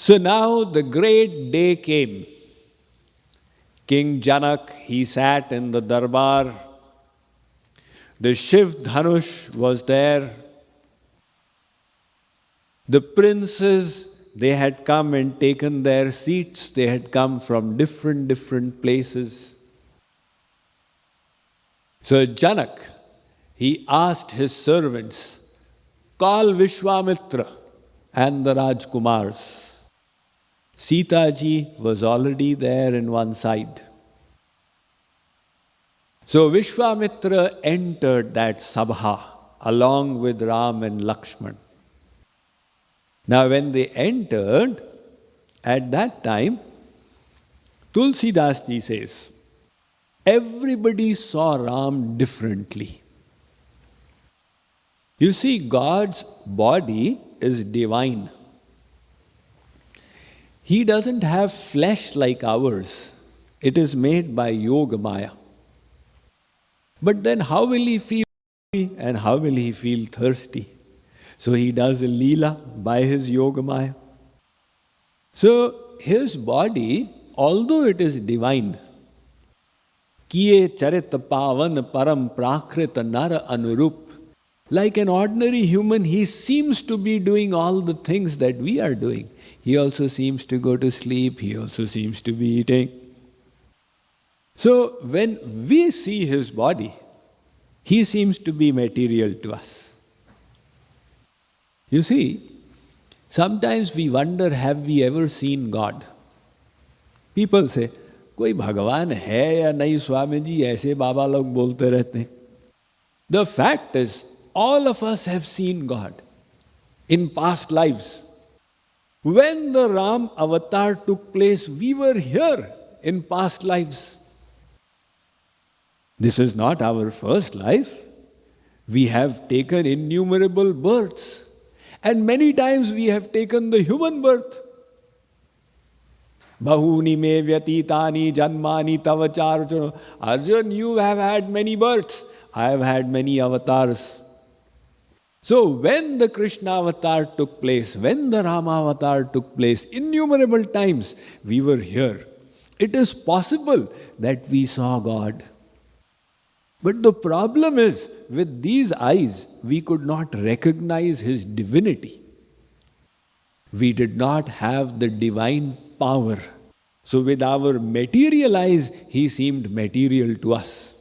So now the great day came. King Janaka, he sat in the darbar. The Shiv Dhanush was there. The princes, they had come and taken their seats. They had come from different places. So Janaka, he asked his servants, call Vishwamitra and the Rajkumars. Sita ji was already there in one side. So Vishwamitra entered that sabha along with Ram and Lakshmana. Now when they entered, at that time, Tulsidas ji says, everybody saw Ram differently. You see, God's body is divine. He doesn't have flesh like ours. It is made by Yoga Maya. But then how will he feel hungry and how will he feel thirsty? So he does a leela by his Yoga Maya. So his body, although it is divine, kiye charit pavan param prakrita nara anurup, like an ordinary human, he seems to be doing all the things that we are doing. He also seems to go to sleep. He also seems to be eating. So when we see his body, he seems to be material to us. You see, sometimes we wonder, have we ever seen God? People say, कोई भगवान है या नहीं स्वामी जी, ऐसे बाबा लोग बोलते रहते हैं. The fact is, all of us have seen God in past lives. When the Ram avatar took place, we were here in past lives. This is not our first life. We have taken innumerable births. And many times we have taken the human birth. Bahuni me vyatitani janmani tavacharjuna. Arjun, you have had many births. I have had many avatars. So when the Krishna avatar took place, when the Rama avatar took place, innumerable times we were here. It is possible that we saw God. But the problem is, with these eyes, we could not recognize His divinity. We did not have the divine power. So with our material eyes, He seemed material to us.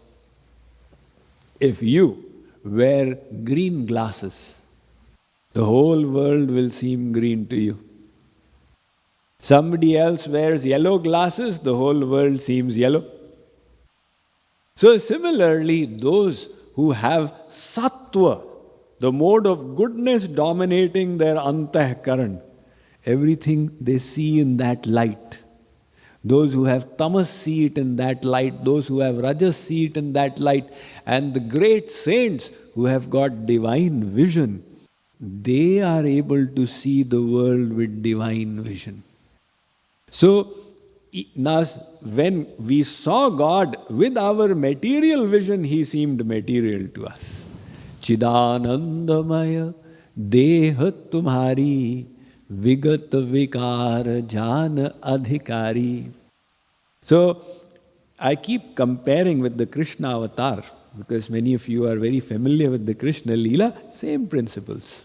If you wear green glasses, the whole world will seem green to you. Somebody else wears yellow glasses, the whole world seems yellow. So similarly, those who have sattva, the mode of goodness dominating their antahkaran, everything they see in that light. Those who have tamas see it in that light, those who have rajas see it in that light, and the great saints who have got divine vision, they are able to see the world with divine vision. So, now when we saw God with our material vision, He seemed material to us. Chidanandamaya deha tumhari vigat vikar jana adhikari. So, I keep comparing with the Krishna avatar, because many of you are very familiar with the Krishna Leela, same principles.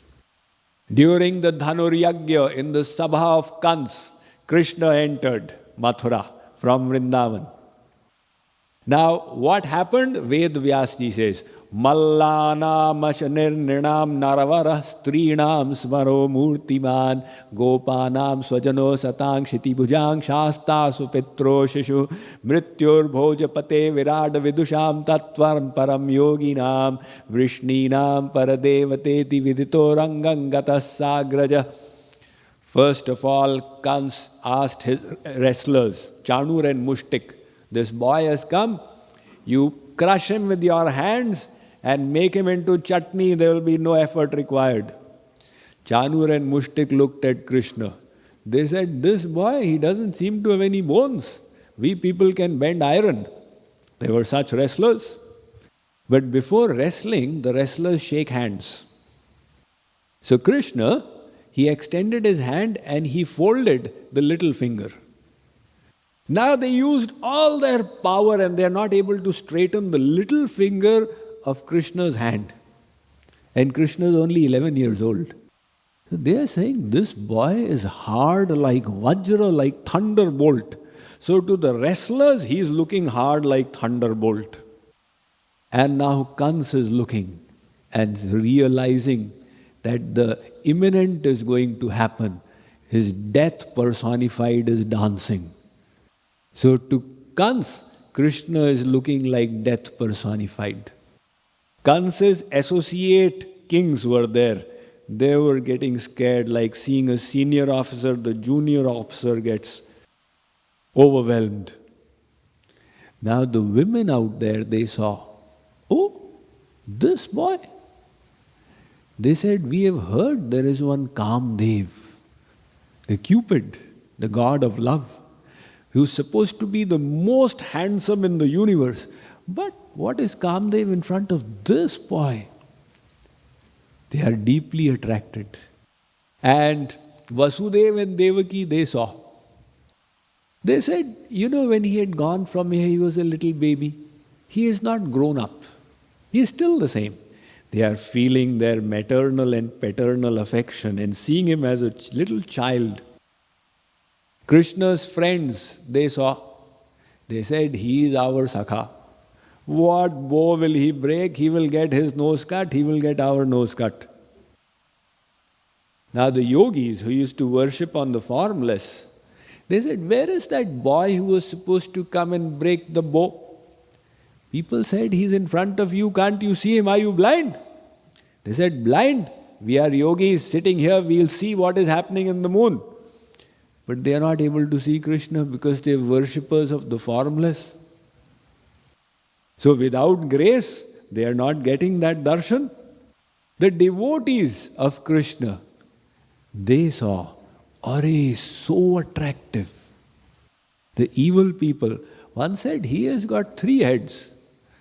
During the Dhanuryagya in the Sabha of Kans, Krishna entered Mathura from Vrindavan. Now, what happened? Ved Vyasji says, Mallana mashanirninam naravara strinam smaro murtiman gopanam swajano satang shitibhujang shasta supetro shishu mrityur bhojapate virada vidusham tattvam param yoginam vrishninam paradevateti vidito rangangatas sagraja. First of all, Kans asked his wrestlers, Chanur and Mushtik, this boy has come, you crush him with your hands and make him into chutney, there will be no effort required. Chanur and Mushtik looked at Krishna. They said, this boy, he doesn't seem to have any bones. We people can bend iron. They were such wrestlers. But before wrestling, the wrestlers shake hands. So Krishna, he extended his hand and he folded the little finger. Now they used all their power and they are not able to straighten the little finger of Krishna's hand. And Krishna is only 11 years old. So they are saying this boy is hard like Vajra, like thunderbolt. So to the wrestlers, he is looking hard like thunderbolt. And now Kans is looking and realizing that the imminent is going to happen. His death personified is dancing. So to Kans, Krishna is looking like death personified. Kans's associate kings were there. They were getting scared, like seeing a senior officer, the junior officer gets overwhelmed. Now the women out there, they saw, oh, this boy. They said, we have heard there is one Kamdev, the Cupid, the god of love, who's supposed to be the most handsome in the universe. But what is Kamdev in front of this boy? They are deeply attracted. And Vasudev and Devaki, they saw. They said, when he had gone from here, he was a little baby. He is not grown up. He is still the same. They are feeling their maternal and paternal affection and seeing him as a little child. Krishna's friends, they saw. They said, he is our Sakha. What bow will he break? He will get his nose cut, he will get our nose cut. Now the yogis who used to worship on the formless, they said, where is that boy who was supposed to come and break the bow? People said, he's in front of you, can't you see him? Are you blind? They said, blind? We are yogis sitting here, we'll see what is happening in the moon. But they are not able to see Krishna because they are worshippers of the formless. So without grace, they are not getting that darshan. The devotees of Krishna, they saw, Are, so attractive. The evil people, one said he has got 3 heads.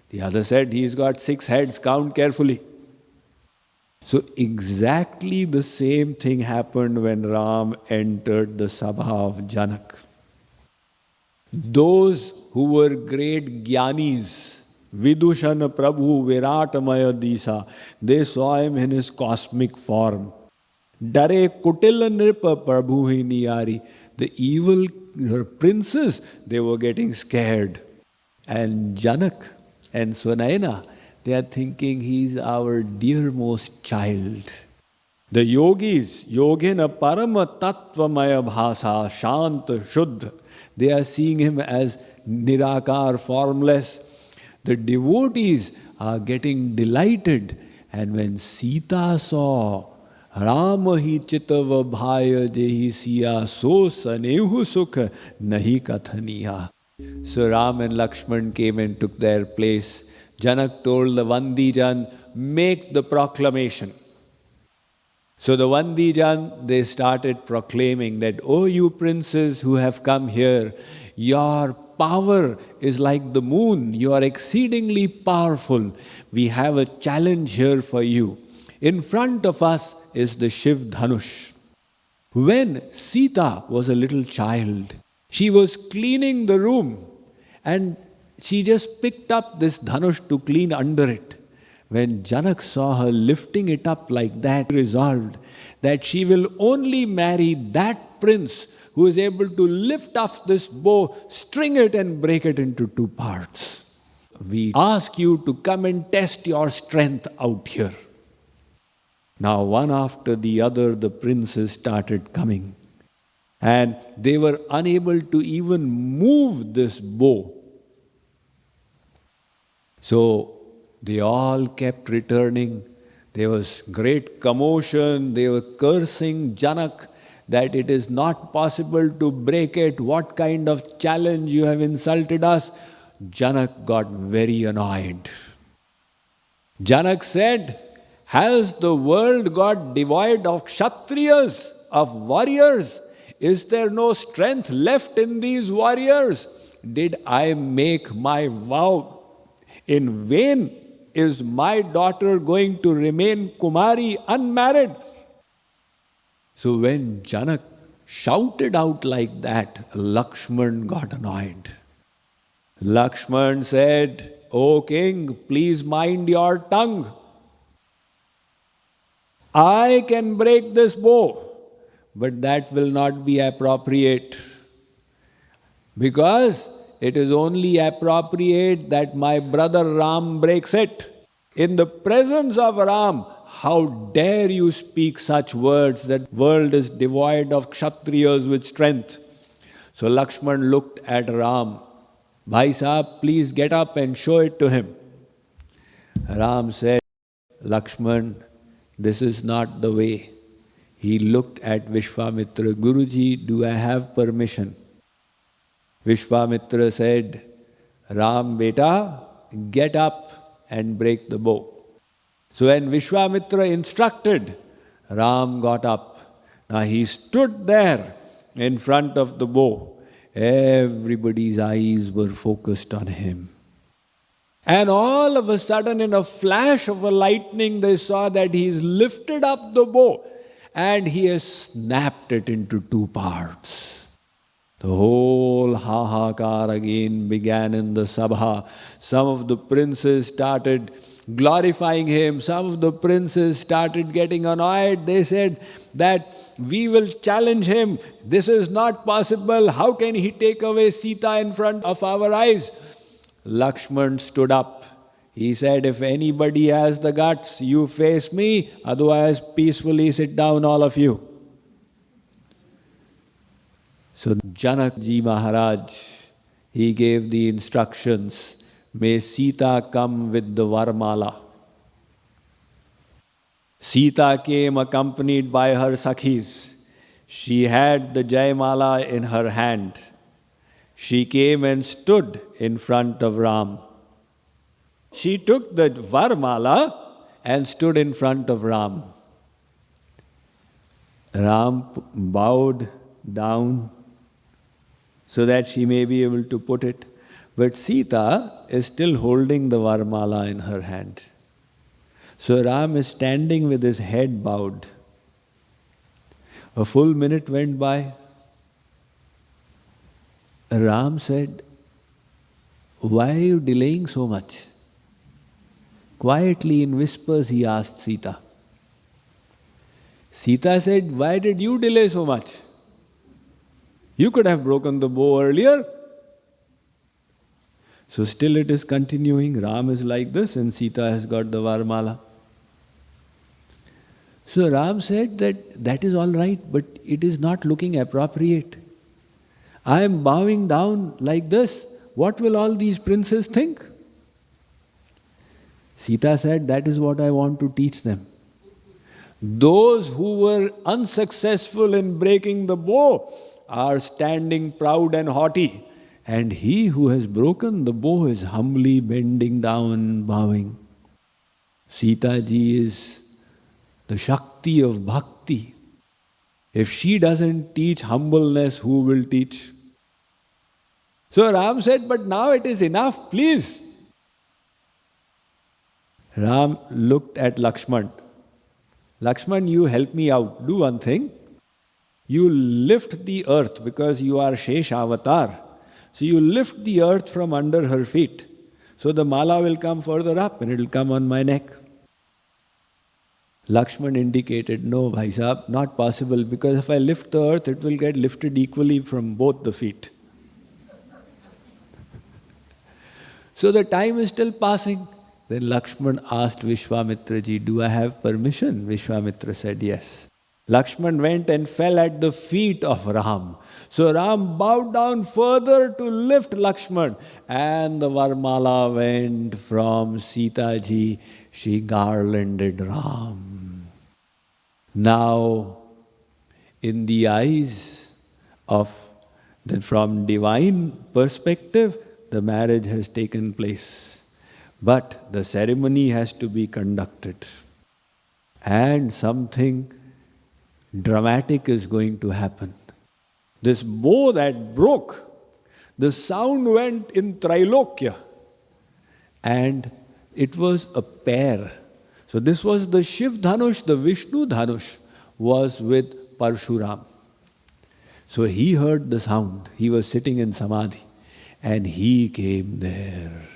The other said he's got 6 heads, count carefully. So exactly the same thing happened when Ram entered the Sabha of Janaka. Those who were great Gyanis, Vidushan Prabhu Viratamaya Disa, they saw him in his cosmic form. Dare Kutila Nripa Prabhu hi Niyari. The evil princes, they were getting scared. And Janaka and Swanayana, they are thinking he's our dearmost child. The yogis, yogena parama tattvamaya bhasa, shanta shuddha, they are seeing him as nirakar, formless. The devotees are getting delighted. And when Sita saw Rama hi chitava bhaya jehi siya so sanehu sukha nahi kathaniya. So Ram and Lakshman came and took their place. Janak told the Vandijan, make the proclamation. So the Vandijan, they started proclaiming that, oh you princes who have come here, your power is like the moon, you are exceedingly powerful. We have a challenge here for you. In front of us is the Shiv Dhanush. When Sita was a little child, she was cleaning the room and she just picked up this Dhanush to clean under it. When Janak saw her lifting it up like that, resolved that she will only marry that prince who is able to lift up this bow, string it and break it into 2 parts. We ask you to come and test your strength out here. Now one after the other, the princes started coming. And they were unable to even move this bow. So they all kept returning. There was great commotion. They were cursing Janak that it is not possible to break it. What kind of challenge you have insulted us? Janak got very annoyed. Janak said, has the world got devoid of Kshatriyas, of warriors? Is there no strength left in these warriors? Did I make my vow in vain? Is my daughter going to remain Kumari unmarried? So when Janaka shouted out like that, Lakshman got annoyed. Lakshman said, "O king, please mind your tongue. I can break this bow, but that will not be appropriate, because it is only appropriate that my brother Ram breaks it. In the presence of Ram, how dare you speak such words that world is devoid of Kshatriyas with strength?" So Lakshman looked at Ram. "Bhai Sahab, please get up and show it to him." Ram said, "Lakshman, this is not the way." He looked at Vishwamitra. "Guruji, do I have permission?" Vishwamitra said, "Ram beta, get up and break the bow." So when Vishwamitra instructed, Ram got up. Now he stood there in front of the bow. Everybody's eyes were focused on him. And all of a sudden, in a flash of a lightning, they saw that he's lifted up the bow and he has snapped it into two parts. The whole hahakar again began in the sabha. Some of the princes started glorifying him. Some of the princes started getting annoyed. They said that we will challenge him. This is not possible. How can he take away Sita in front of our eyes? Lakshman stood up. He said, "If anybody has the guts, you face me. Otherwise, peacefully sit down, all of you." So Janaka ji Maharaj, he gave the instructions. May Sita come with the Varmala. Sita came accompanied by her Sakhis. She had the Jaymala in her hand. She came and stood in front of Ram. She took the Varmala and stood in front of Ram. Ram bowed down so that she may be able to put it. But Sita is still holding the Varmala in her hand. So Ram is standing with his head bowed. A full minute went by. Ram said, "Why are you delaying so much?" Quietly in whispers he asked Sita. Sita said, "Why did you delay so much? You could have broken the bow earlier." So still it is continuing. Ram is like this and Sita has got the Varmala. So Ram said that is all right, but it is not looking appropriate. I am bowing down like this. What will all these princes think? Sita said, "That is what I want to teach them. Those who were unsuccessful in breaking the bow are standing proud and haughty. And he who has broken the bow is humbly bending down, bowing." Sita ji is the Shakti of Bhakti. If she doesn't teach humbleness, who will teach? So Ram said, "But now it is enough, please." Ram looked at Lakshman. "Lakshman, you help me out. Do one thing. You lift the earth because you are Shesh Avatar. So you lift the earth from under her feet. So the mala will come further up and it will come on my neck." Lakshman indicated, "No, Bhai Sahab, not possible, because if I lift the earth, it will get lifted equally from both the feet." So the time is still passing. Then Lakshman asked Vishwamitra ji, "Do I have permission?" Vishwamitra said, "Yes." Lakshman went and fell at the feet of Ram. So Ram bowed down further to lift Lakshman, and the Varmala went from Sita ji. She garlanded Ram. Now, in the eyes of from divine perspective, the marriage has taken place. But the ceremony has to be conducted. And something dramatic is going to happen. This bow that broke, the sound went in Trilokya. And it was a pair. So this was the Shiv Dhanush, the Vishnu Dhanush was with Parashurama. So he heard the sound. He was sitting in Samadhi and he came there.